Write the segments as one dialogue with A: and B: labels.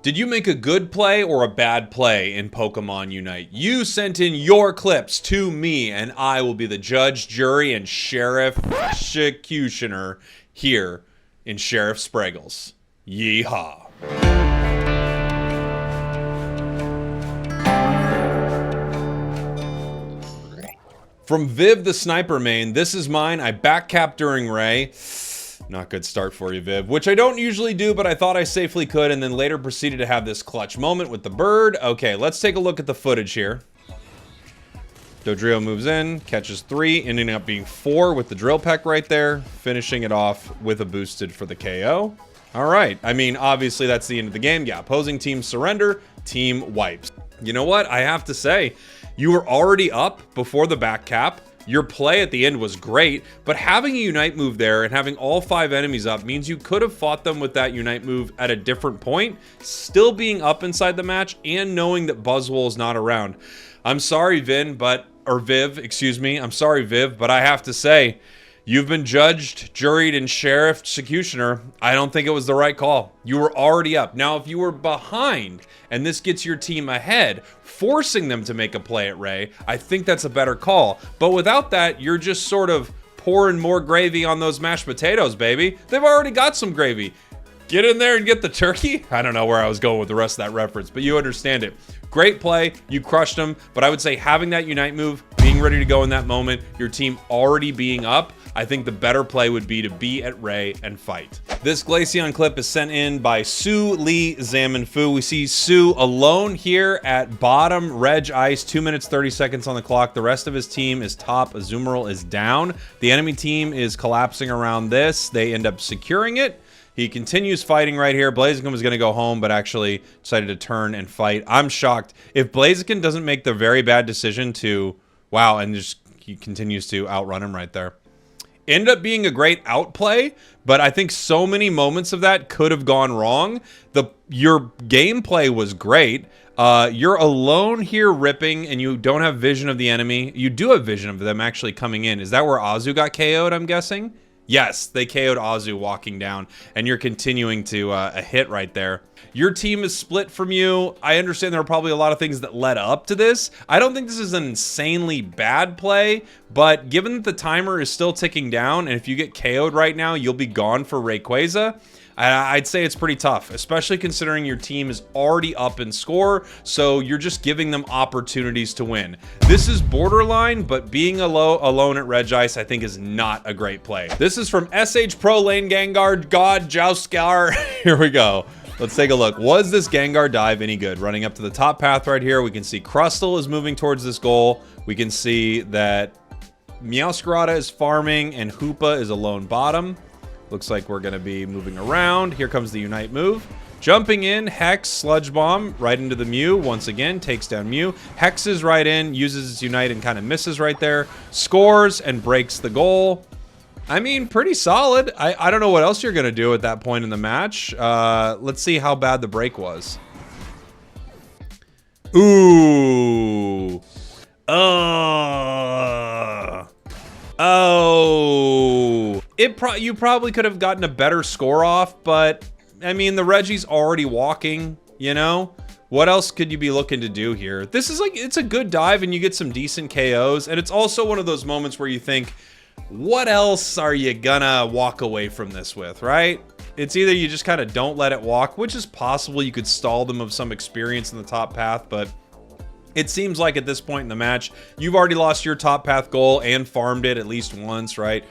A: Did you make a good play or a bad play in Pokemon Unite? You sent in your clips to me, and I will be the judge, jury, and sheriff executioner here in Sheriff Spragels. Yeehaw. From Viv the Sniper main, this is mine. I backcapped during Ray. Not good start for you, Viv, which I don't usually do, but I thought I safely could, and then later proceeded to have this clutch moment with the bird. Okay, let's take a look at the footage here. Dodrio moves in, catches 3, ending up being 4 with the drill peck right there, finishing it off with a boosted for the KO. All right, I mean, obviously that's the end of the game. Yeah, opposing team surrender, team wipes. You know what? I have to say, you were already up before the back cap. Your play at the end was great, but having a Unite move there and having all 5 enemies up means you could have fought them with that Unite move at a different point, still being up inside the match and knowing that Buzzwole is not around. I'm sorry, Viv, excuse me. I'm sorry, Viv, but I have to say, you've been judged, juried, and sheriff executioner. I don't think it was the right call. You were already up. Now, if you were behind and this gets your team ahead, forcing them to make a play at Ray, I think that's a better call. But without that, you're just sort of pouring more gravy on those mashed potatoes, baby. They've already got some gravy. Get in there and get the turkey. I don't know where I was going with the rest of that reference, but you understand it. Great play, you crushed them, but I would say having that Unite move, being ready to go in that moment, your team already being up, I think the better play would be to be at Ray and fight. This Glaceon clip is sent in by Sue Lee Zaman Fu. We see Sue alone here at bottom Reg Ice, 2 minutes 30 seconds on the clock. The rest of his team is top. Azumarill is down. The enemy team is collapsing around this. They end up securing it. He continues fighting right here. Blaziken was going to go home, but actually decided to turn and fight. I'm shocked. If Blaziken doesn't make the very bad decision to, wow, and just he continues to outrun him right there. Ended up being a great outplay, but I think so many moments of that could have gone wrong. Your gameplay was great. You're alone here ripping, and you don't have vision of the enemy. You do have vision of them actually coming in. Is that where Azu got KO'd, I'm guessing? Yes, they KO'd Azu walking down, and you're continuing to a hit right there. Your team is split from you. I understand there are probably a lot of things that led up to this. I don't think this is an insanely bad play, but given that the timer is still ticking down, and if you get KO'd right now, you'll be gone for Rayquaza, I'd say it's pretty tough, especially considering your team is already up in score, so you're just giving them opportunities to win. This is borderline, but being alone at Reg Ice, I think, is not a great play. This is from SH Pro Lane Gengar God Joustkar. Here we go. Let's take a look. Was this Gengar dive any good? Running up to the top path right here, we can see Crustle is moving towards this goal. We can see that Meowscarada is farming and Hoopa is alone bottom. Looks like we're going to be moving around. Here comes the Unite move. Jumping in, Hex, Sludge Bomb, right into the Mew. Once again, takes down Mew. Hexes right in, uses its Unite and kind of misses right there. Scores and breaks the goal. I mean, pretty solid. I don't know what else you're going to do at that point in the match. Let's see how bad the break was. Ooh. Oh. You probably could have gotten a better score off, but I mean, the Reggie's already walking, you know? What else could you be looking to do here? This is like, it's a good dive and you get some decent KOs, and it's also one of those moments where you think, what else are you gonna walk away from this with, right? It's either you just kind of don't let it walk, which is possible. You could stall them of some experience in the top path, but it seems like at this point in the match, you've already lost your top path goal and farmed it at least once, right?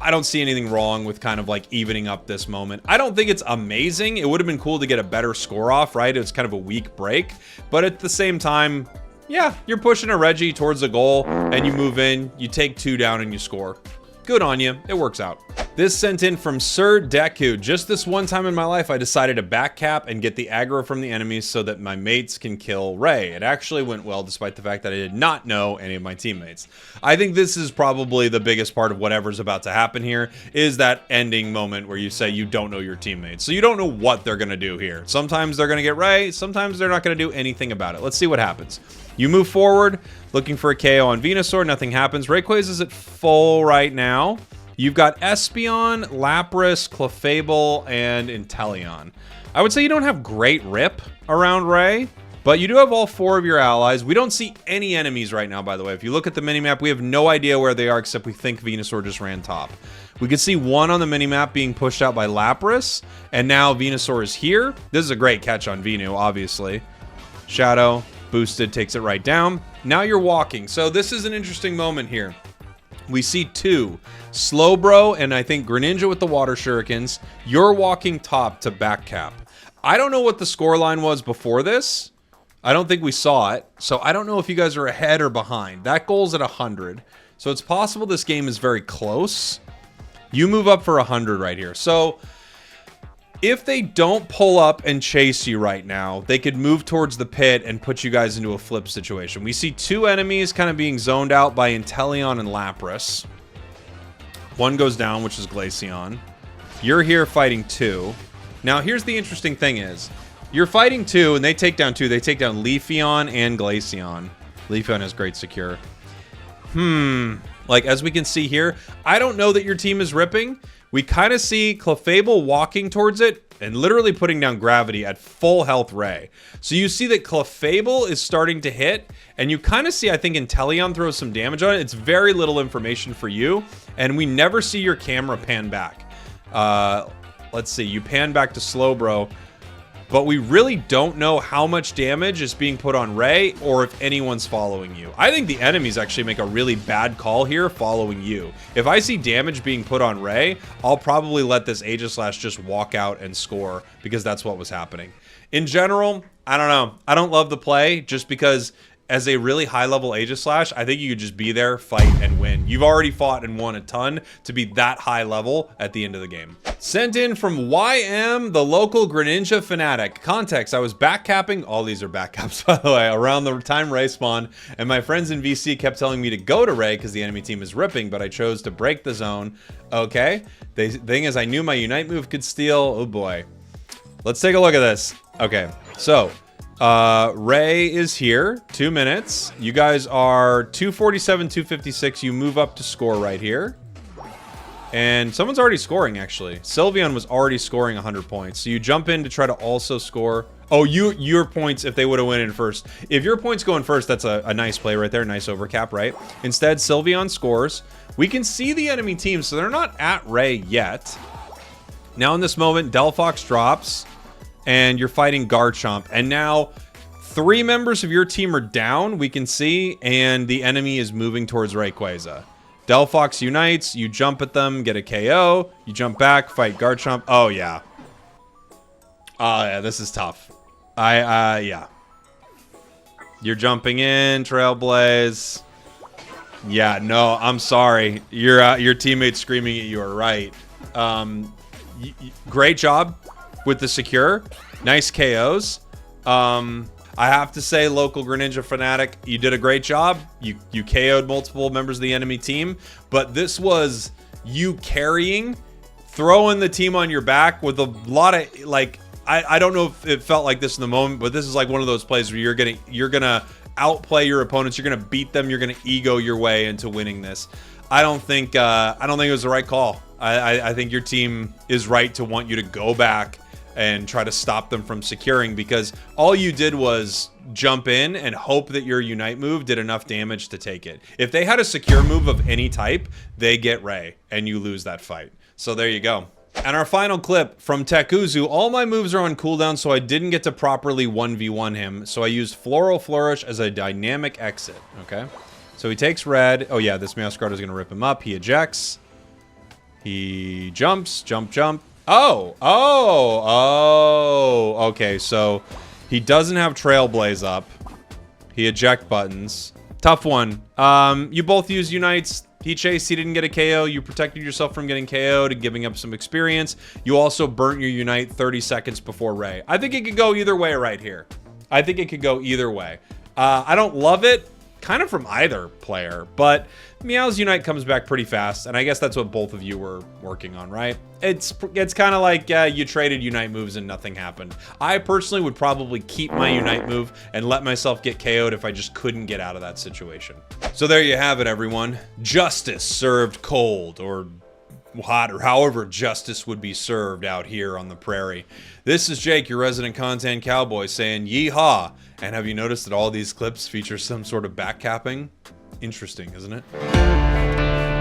A: I don't see anything wrong with kind of like evening up this moment. I don't think it's amazing. It would have been cool to get a better score off, right? It's kind of a weak break, but at the same time, yeah, you're pushing a Reggie towards a goal and you move in, you take 2 down and you score. Good on you. It works out. This sent in from Sir Deku. Just this one time in my life, I decided to backcap and get the aggro from the enemies so that my mates can kill Ray. It actually went well despite the fact that I did not know any of my teammates. I think this is probably the biggest part of whatever's about to happen here, is that ending moment where you say you don't know your teammates. So you don't know what they're going to do here. Sometimes they're going to get Ray, sometimes they're not going to do anything about it. Let's see what happens. You move forward, looking for a KO on Venusaur, nothing happens. Rayquaza is at full right now. You've got Espeon, Lapras, Clefable, and Inteleon. I would say you don't have great rip around Ray, but you do have all 4 of your allies. We don't see any enemies right now, by the way. If you look at the minimap, we have no idea where they are, except we think Venusaur just ran top. We could see 1 on the minimap being pushed out by Lapras, and now Venusaur is here. This is a great catch on Venu, obviously. Shadow, boosted, takes it right down. Now you're walking. So this is an interesting moment here. We see 2, Slowbro and I think Greninja with the Water Shurikens. You're walking top to back cap. I don't know what the scoreline was before this. I don't think we saw it. So I don't know if you guys are ahead or behind. That goal's at 100. So it's possible this game is very close. You move up for 100 right here. So if they don't pull up and chase you right now, they could move towards the pit and put you guys into a flip situation. We see 2 enemies kind of being zoned out by Inteleon and Lapras. 1 goes down, which is Glaceon. You're here fighting 2. Now, here's the interesting thing is, you're fighting 2, and they take down 2. They take down Leafeon and Glaceon. Leafeon has great secure. Like, as we can see here, I don't know that your team is ripping. We kind of see Clefable walking towards it and literally putting down gravity at full health Ray. So you see that Clefable is starting to hit, and you kind of see, I think, Inteleon throws some damage on it. It's very little information for you, and we never see your camera pan back. Let's see, you pan back to Slowbro, but we really don't know how much damage is being put on Ray or if anyone's following you. I think the enemies actually make a really bad call here following you. If I see damage being put on Ray, I'll probably let this Aegislash just walk out and score because that's what was happening. In general, I don't know. I don't love the play just because as a really high-level Aegislash, I think you could just be there, fight, and win. You've already fought and won a ton to be that high level at the end of the game. Sent in from YM, the local Greninja fanatic. Context, I was backcapping, all these are backcaps by the way, around the time Ray spawned, and my friends in VC kept telling me to go to Ray because the enemy team is ripping, but I chose to break the zone. Okay, the thing is I knew my Unite move could steal. Oh boy. Let's take a look at this. Okay, so Ray is here, 2 minutes. You guys are 247, 256. You move up to score right here. And someone's already scoring, actually. Sylveon was already scoring 100 points. So you jump in to try to also score. Oh, your points if they would have went in first. If your points go in first, that's a nice play right there. Nice overcap, right? Instead, Sylveon scores. We can see the enemy team, so they're not at Ray yet. Now in this moment, Delphox drops. And you're fighting Garchomp. And now 3 members of your team are down, we can see, and the enemy is moving towards Rayquaza. Delphox unites, you jump at them, get a KO, you jump back, fight Garchomp. Oh, yeah. Oh, yeah, this is tough. Yeah. You're jumping in, Trailblaze. Yeah, no, I'm sorry. Your teammate's screaming at you are right. Great job with the secure. Nice KOs. I have to say, local Greninja fanatic, you did a great job. You KO'd multiple members of the enemy team, but this was you carrying, throwing the team on your back with a lot of, like, I don't know if it felt like this in the moment, but this is like one of those plays where you're gonna outplay your opponents, you're gonna beat them, you're gonna ego your way into winning this. I don't think it was the right call. I think your team is right to want you to go back and try to stop them from securing, because all you did was jump in and hope that your Unite move did enough damage to take it. If they had a secure move of any type, they get Ray, and you lose that fight. So there you go. And our final clip from Tekuzu, all my moves are on cooldown, so I didn't get to properly 1v1 him, so I used Floral Flourish as a dynamic exit, okay? So he takes red. Oh yeah, this Meowscarada is going to rip him up. He ejects. He jumps, jump. Okay, so he doesn't have Trailblaze up. He eject buttons. Tough one. You both use Unites. He chased, he didn't get a KO. You protected yourself from getting KO'd and giving up some experience. You also burnt your Unite 30 seconds before Ray. I think it could go either way right here. I think it could go either way. I don't love it, kind of from either player, but Meow's Unite comes back pretty fast, and I guess that's what both of you were working on, right? It's kind of like you traded Unite moves and nothing happened. I personally would probably keep my Unite move and let myself get KO'd if I just couldn't get out of that situation. So there you have it, everyone. Justice served cold, or hot or however justice would be served out here on the prairie. This is Jake, your resident content cowboy, saying yeehaw. And have you noticed that all these clips feature some sort of backcapping? Interesting, isn't it?